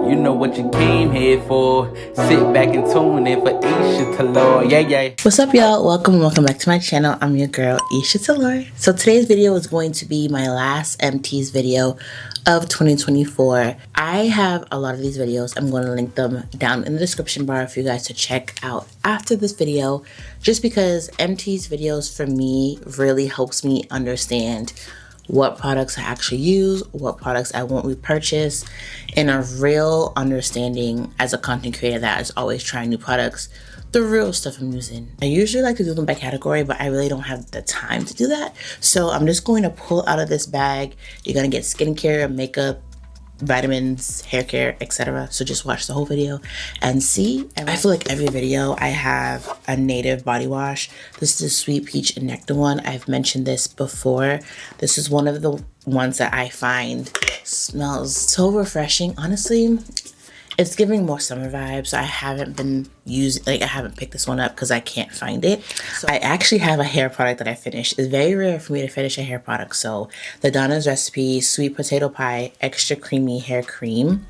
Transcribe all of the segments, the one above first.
You know what you came here for. Sit back and tune in for Eisha Taylore. Yeah. What's up, y'all? Welcome back to my channel. I'm your girl, Eisha Taylore. So today's video is going to be my last Empties video of 2024. I have a lot of these videos. I'm going to link them down in the description bar for you guys to check out after this video, just because Empties videos for me really helps me understand what products I actually use, what products I won't repurchase, and a real understanding as a content creator that is always trying new products, the real stuff I'm using. I usually like to do them by category, but I really don't have the time to do that. So I'm just going to pull out of this bag. You're gonna get skincare, makeup, vitamins, hair care, etc. So just watch the whole video and see. I feel like every video I have a native body wash. This is a sweet peach and nectar one. I've mentioned this before. This is one of the ones that I find smells so refreshing. Honestly, it's giving more summer vibes. So I haven't been I haven't picked this one up because I can't find it. So I actually have a hair product that I finished. It's very rare for me to finish a hair product. So the Donna's Recipe Sweet Potato Pie Extra Creamy Hair Cream.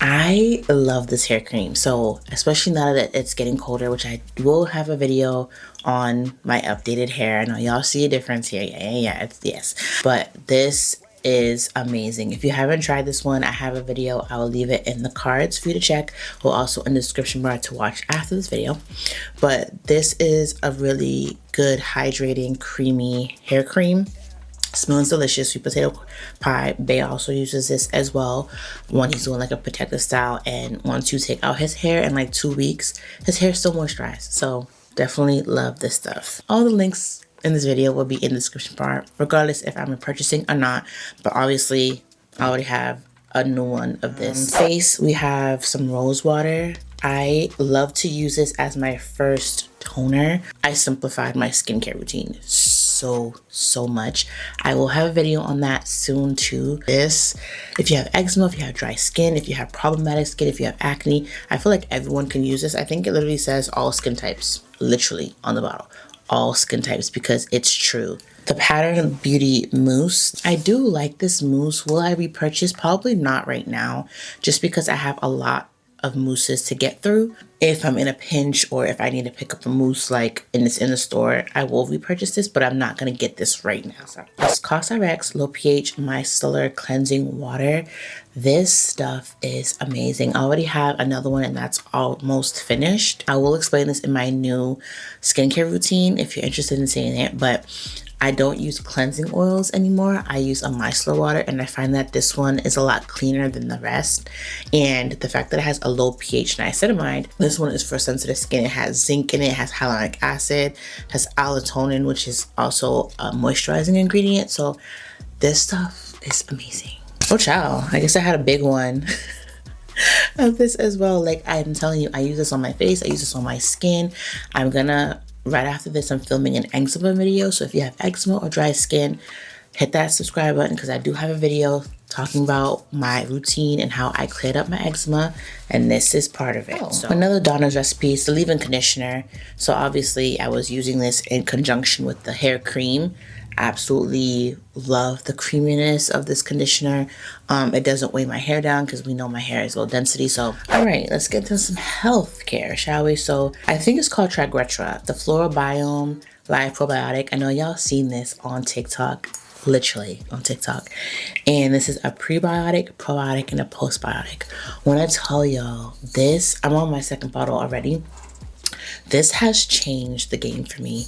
I love this hair cream. So especially now that it's getting colder, which I will have a video on my updated hair. I know y'all see a difference here. Yeah, yes. But this is amazing. If you haven't tried this one, I have a video. I will leave it in the cards for you to check, or also in the description bar to watch after this video. But this is a really good hydrating creamy hair cream. Smells delicious. Sweet Potato Pie Bay also uses this as well when he's doing like a protective style, and once you take out his hair in like 2 weeks, his hair still moisturized. So definitely love this stuff. All the links in this video will be in the description bar, regardless if I'm repurchasing or not. But obviously, I already have a new one of this. Face, we have some rose water. I love to use this as my first toner. I simplified my skincare routine so much. I will have a video on that soon too. This, if you have eczema, if you have dry skin, if you have problematic skin, if you have acne, I feel like everyone can use this. I think it literally says all skin types, literally on the bottle. All skin types, because it's true. The Pattern Beauty Mousse. I do like this mousse. Will I repurchase? Probably not right now, just because I have a lot of mousses to get through. If I'm in a pinch or if I need to pick up a mousse like in the store, I will repurchase this, but I'm not gonna get this right now. So this CosRx Low pH Micellar Cleansing Water. This stuff is amazing. I already have another one and that's almost finished. I will explain this in my new skincare routine if you're interested in seeing it, but I don't use cleansing oils anymore. I use a micellar water, and I find that this one is a lot cleaner than the rest. And the fact that it has a low pH niacinamide, this one is for sensitive skin. It has zinc in it, it has hyaluronic acid, has allotonin, which is also a moisturizing ingredient. So this stuff is amazing. Oh child, I guess I had a big one of this as well. Like I'm telling you, I use this on my face, I use this on my skin. Right after this, I'm filming an eczema video. So if you have eczema or dry skin, hit that subscribe button, because I do have a video talking about my routine and how I cleared up my eczema, and this is part of it. So another Donna's Recipe is the leave-in conditioner. So obviously I was using this in conjunction with the hair cream. Absolutely love the creaminess of this conditioner. It doesn't weigh my hair down because we know my hair is low density. So all right, let's get to some health care, shall we? So I think it's called Trigretra, the Floral Biome Live Probiotic. I know y'all seen this on TikTok, literally on TikTok. And this is a prebiotic, probiotic, and a postbiotic. When I tell y'all this, I'm on my second bottle already. This has changed the game for me.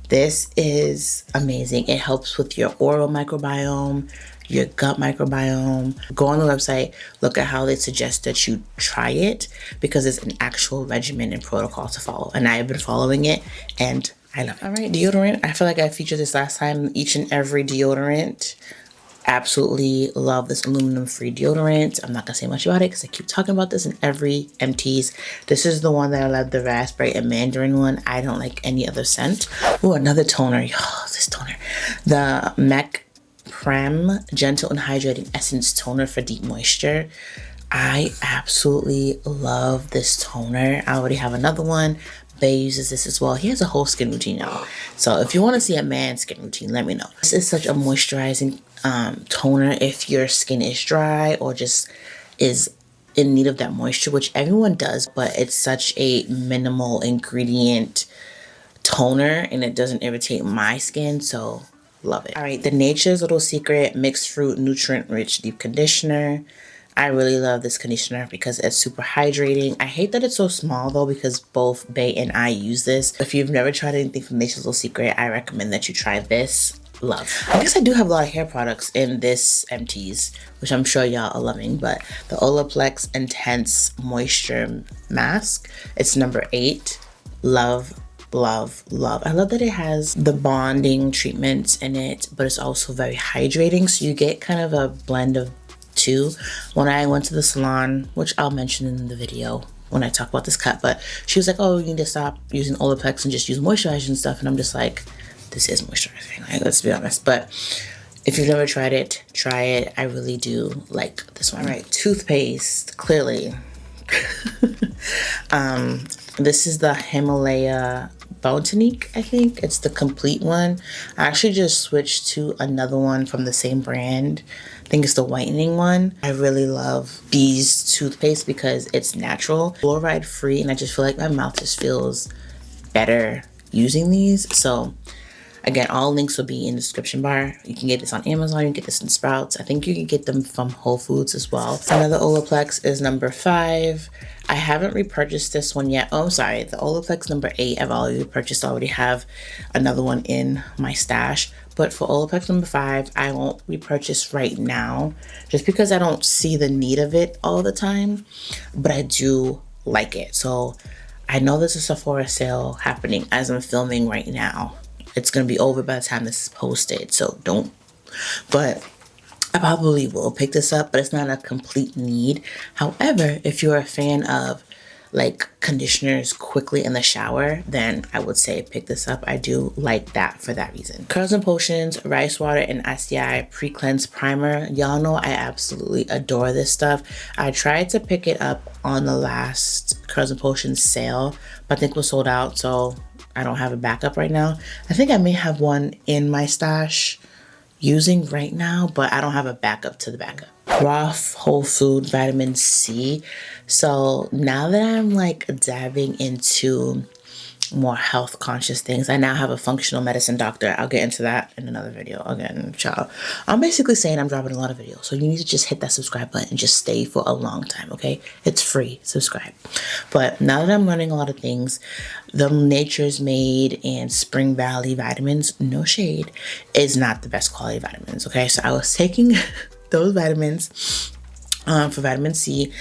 This is amazing. It helps with your oral microbiome, your gut microbiome. Go on the website, look at how they suggest that you try it, because it's an actual regimen and protocol to follow. And I have been following it and I love it. All right, deodorant. I feel like I featured this last time. Each and every deodorant. Absolutely love this aluminum-free deodorant. I'm not gonna say much about it because I keep talking about this in every Empties. This is the one that I love, the raspberry and mandarin one. I don't like any other scent. Oh, another toner. Oh, this toner. The MAC Prem Gentle and Hydrating Essence Toner for Deep Moisture. I absolutely love this toner. I already have another one. Bay uses this as well. He has a whole skin routine, y'all. So if you want to see a man's skin routine, let me know. This is such a moisturizing toner if your skin is dry or just is in need of that moisture, which everyone does, but it's such a minimal ingredient toner and it doesn't irritate my skin, so love it. All right, the Nature's Little Secret Mixed Fruit Nutrient Rich Deep Conditioner. I really love this conditioner because it's super hydrating. I hate that it's so small though, because both Bae and I use this. If you've never tried anything from Nature's Little Secret, I recommend that you try this. Love. I guess I do have a lot of hair products in this Empties, which I'm sure y'all are loving, but the Olaplex Intense Moisture Mask, it's number 8. Love, love, love. I love that it has the bonding treatments in it, but it's also very hydrating, so you get kind of a blend of two. When I went to the salon, which I'll mention in the video when I talk about this cut, but she was like, oh, you need to stop using Olaplex and just use moisturizer and stuff, and I'm just like, this is moisturizing, like, let's be honest. But if you've never tried it, try it. I really do like this one. All right, toothpaste, clearly. This is the Himalaya Botanique, I think. It's the complete one. I actually just switched to another one from the same brand. I think it's the whitening one. I really love these toothpaste because it's natural, fluoride free, and I just feel like my mouth just feels better using these. So again, all links will be in the description bar. You can get this on Amazon, you can get this in Sprouts. I think you can get them from Whole Foods as well. Another Olaplex is number 5. I haven't repurchased this one yet. Oh, I'm sorry. The Olaplex number 8, I've already repurchased. I already have another one in my stash. But for Olaplex number 5, I won't repurchase right now just because I don't see the need of it all the time. But I do like it. So I know there's a Sephora sale happening as I'm filming right now. It's going to be over by the time this is posted, so don't. But I probably will pick this up, but it's not a complete need. However, if you're a fan of like conditioners quickly in the shower, then I would say pick this up. I do like that for that reason. Curls and Potions Rice Water and SDI Pre-Cleanse Primer. Y'all know I absolutely adore this stuff. I tried to pick it up on the last Curls and Potions sale, but I think it was sold out, so I don't have a backup right now. I think I may have one in my stash using right now, but I don't have a backup to the backup. Raw Whole Food Vitamin C. So now that I'm like diving into more health conscious things, I now have a functional medicine doctor. I'll get into that in another video. Again, child, I'm basically saying I'm dropping a lot of videos, so you need to just hit that subscribe button and just stay for a long time, okay? It's free, subscribe. But now that I'm learning a lot of things, the Nature's Made and Spring Valley vitamins, no shade, is not the best quality vitamins, okay? So I was taking those vitamins for vitamin C.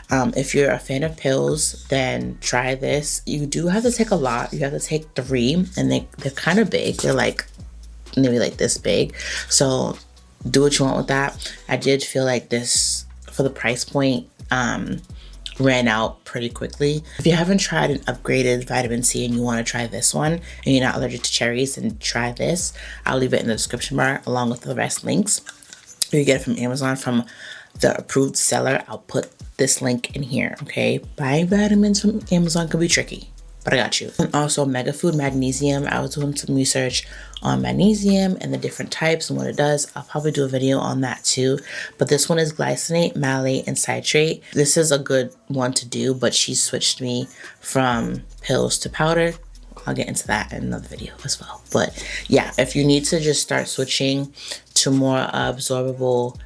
If you're a fan of pills, then try this. You do have to take a lot. You have to take 3, and they're kind of big. They're like maybe like this big. So do what you want with that. I did feel like this, for the price point, ran out pretty quickly. If you haven't tried an upgraded vitamin C and you want to try this one and you're not allergic to cherries, then try this. I'll leave it in the description bar along with the rest links. You get it from Amazon from the approved seller. I'll put this link in here, okay? Buying vitamins from Amazon can be tricky, but I got you. And also Mega Food Magnesium. I was doing some research on magnesium and the different types and what it does. I'll probably do a video on that too. But this one is glycinate, malate, and citrate. This is a good one to do, but she switched me from pills to powder. I'll get into that in another video as well. But yeah, if you need to just start switching to more absorbable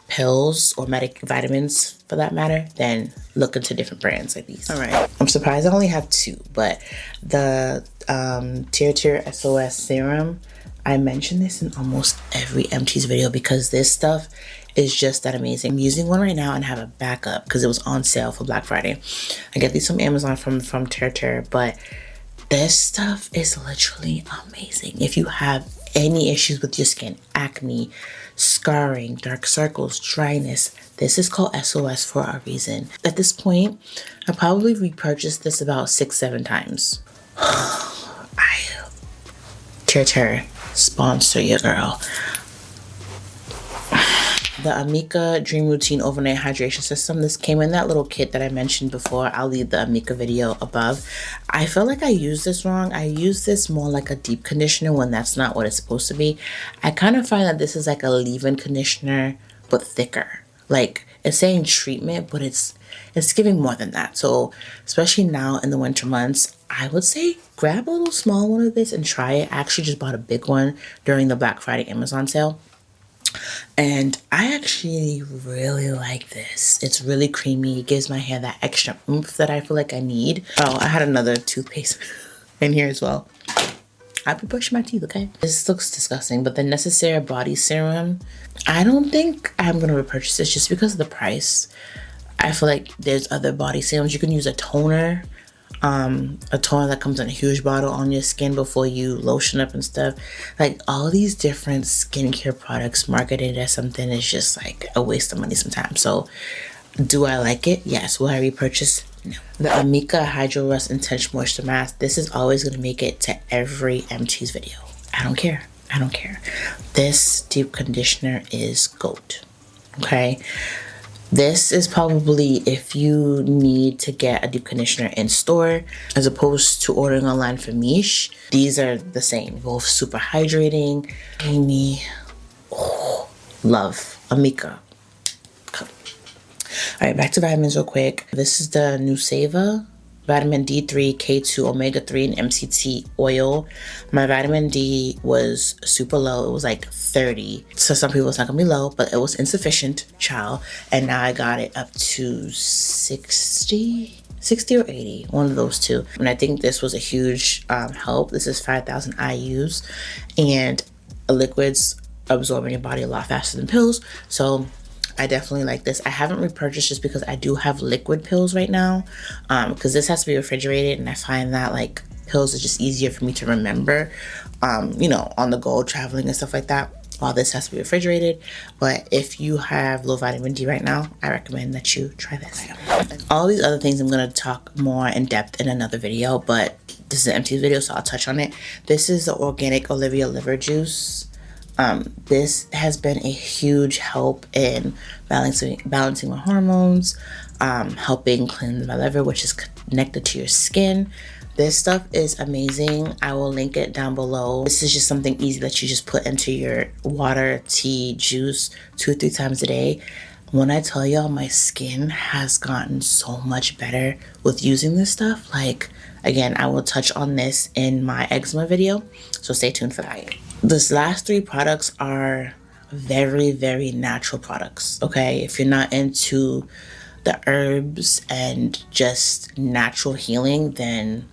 pills or vitamins for that matter, then look into different brands like these. All right, I'm surprised I only have 2, but the Tear SOS serum, I mention this in almost every Empties video because this stuff is just that amazing. I'm using one right now and have a backup because it was on sale for Black Friday. I get these from Amazon from Tear, but this stuff is literally amazing. If you have any issues with your skin, acne, scarring, dark circles, dryness, this is called SOS for a reason. At this point, I probably repurchased this about 6-7 times. Tear, sponsor your girl. The Amika Dream Routine Overnight Hydration System. This came in that little kit that I mentioned before. I'll leave the Amika video above. I feel like I used this wrong. I use this more like a deep conditioner when that's not what it's supposed to be. I kind of find that this is like a leave-in conditioner, but thicker. Like, It's saying treatment, but it's giving more than that. So especially now in the winter months, I would say grab a little small one of this and try it. I actually just bought a big one during the Black Friday Amazon sale. And I actually really like this. It's really creamy. It gives my hair that extra oomph that I feel like I need. Oh, I had another toothpaste in here as well. I'll be brushing my teeth, okay? This looks disgusting, but the Necessaire body serum, I don't think I'm gonna repurchase this just because of the price. I feel like there's other body serums. You can use a toner that comes in a huge bottle on your skin before you lotion up and stuff. Like all these different skincare products marketed as something is just like a waste of money sometimes. So do I like it? Yes. Will I repurchase? No. The Amika Hydro Rust Intense Moisture Mask. This is always going to make it to every Empties video. I don't care. I don't care. This deep conditioner is GOAT. Okay. This is probably if you need to get a deep conditioner in store as opposed to ordering online from Mish. These are the same. Both super hydrating. Creamy. Oh, love. Amika. All right, back to vitamins real quick. This is the Nuseva vitamin D3, K2, omega-3, and MCT oil. My vitamin D was super low. It was like 30. So some people it's not gonna be low, but it was insufficient, child. And now I got it up to 60 or 80, one of those two. And I think this was a huge help. This is 5,000 IUs, and liquids absorb in your body a lot faster than pills. So I definitely like this. I haven't repurchased just because I do have liquid pills right now, because this has to be refrigerated, and I find that like pills is just easier for me to remember, you know, on the go, traveling and stuff like that, while this has to be refrigerated. But if you have low vitamin D right now, I recommend that you try this. All these other things I'm going to talk more in depth in another video, but this is an empty video, so I'll touch on it. This is the organic Olivia liver juice. This has been a huge help in balancing my hormones, helping cleanse my liver, which is connected to your skin. This stuff is amazing. I will link it down below. This is just something easy that you just put into your water, tea, juice 2 or 3 times a day. When I tell y'all, my skin has gotten so much better with using this stuff. Like, again, I will touch on this in my eczema video, so stay tuned for that. This last 3 products are very, very natural products, okay? If you're not into the herbs and just natural healing, then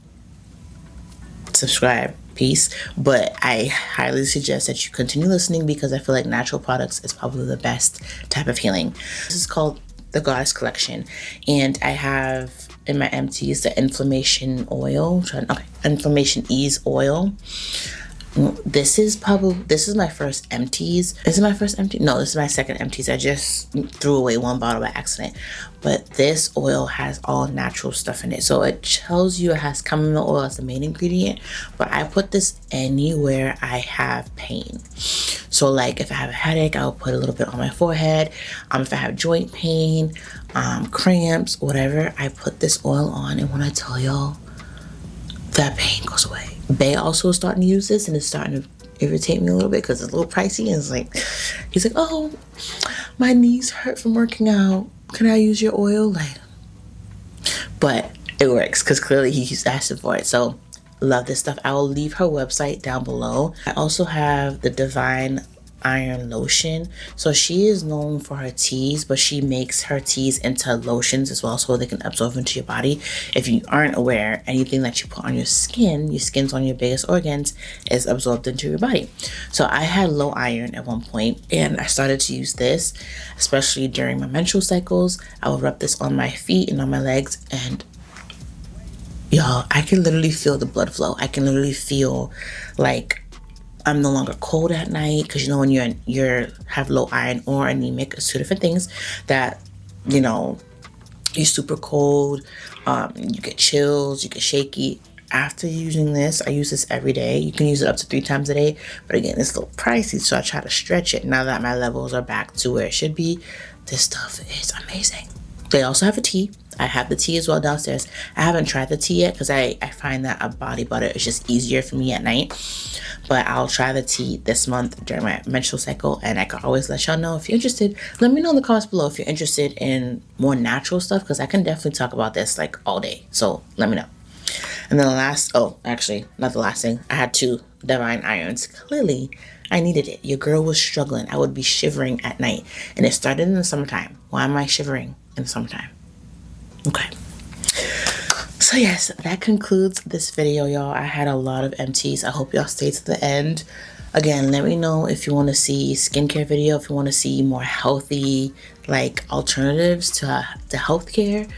subscribe, peace. But I highly suggest that you continue listening because I feel like natural products is probably the best type of healing. This is called the Goddess Collection, and I have in my Empties the Inflammation Oil, Inflammation Ease Oil. This is my first Empties. Is it my first Empty? No, this is my second Empties. I just threw away one bottle by accident. But this oil has all natural stuff in it. So it tells you it has chamomile oil as the main ingredient. But I put this anywhere I have pain. So like if I have a headache, I'll put a little bit on my forehead. If I have joint pain, cramps, whatever, I put this oil on. And when I tell y'all, that pain goes away. Bay also is starting to use this, and it's starting to irritate me a little bit because it's a little pricey. And it's like, he's like, oh, my knees hurt from working out. Can I use your oil? Like, but it works because clearly he's asking for it. So love this stuff. I will leave her website down below. I also have the Divine Iron Lotion. So she is known for her teas, but she makes her teas into lotions as well, so they can absorb into your body. If you aren't aware, anything that you put on your skin's on your biggest organs, is absorbed into your body. So I had low iron at one point, and I started to use this, especially during my menstrual cycles. I would rub this on my feet and on my legs, and y'all, I can literally feel the blood flow. I can literally feel like I'm no longer cold at night, because you know when you have low iron or anemic, it's 2 different things that, you know, you're super cold, you get chills, you get shaky. After using this, I use this every day. You can use it up to 3 times a day, but again, it's a little pricey, so I try to stretch it. Now that my levels are back to where it should be, this stuff is amazing. They also have a tea. I have the tea as well downstairs. I haven't tried the tea yet because I find that a body butter is just easier for me at night. But I'll try the tea this month during my menstrual cycle, and I can always let y'all know if you're interested. Let me know in the comments below if you're interested in more natural stuff, because I can definitely talk about this like all day. So let me know. And then the last, oh, actually, not the last thing. I had 2 Divine Irons. Clearly, I needed it. Your girl was struggling. I would be shivering at night. And it started in the summertime. Why am I shivering in the summertime? Okay. So yes, that concludes this video, y'all. I had a lot of empties. I hope y'all stay to the end. Again, let me know if you want to see skincare video, if you want to see more healthy, like, alternatives to healthcare.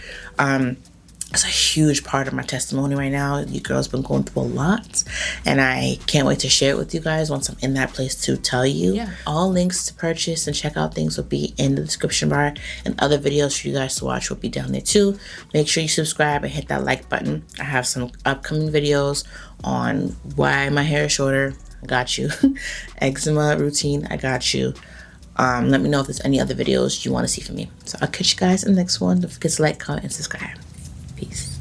It's a huge part of my testimony right now. You girls been going through a lot, and I can't wait to share it with you guys once I'm in that place to tell you. Yeah. All links to purchase and check out things will be in the description bar, and other videos for you guys to watch will be down there too. Make sure you subscribe and hit that like button. I have some upcoming videos on why my hair is shorter. I got you. Eczema routine. I got you. Let me know if there's any other videos you want to see from me. So I'll catch you guys in the next one. Don't forget to like, comment, and subscribe. Peace.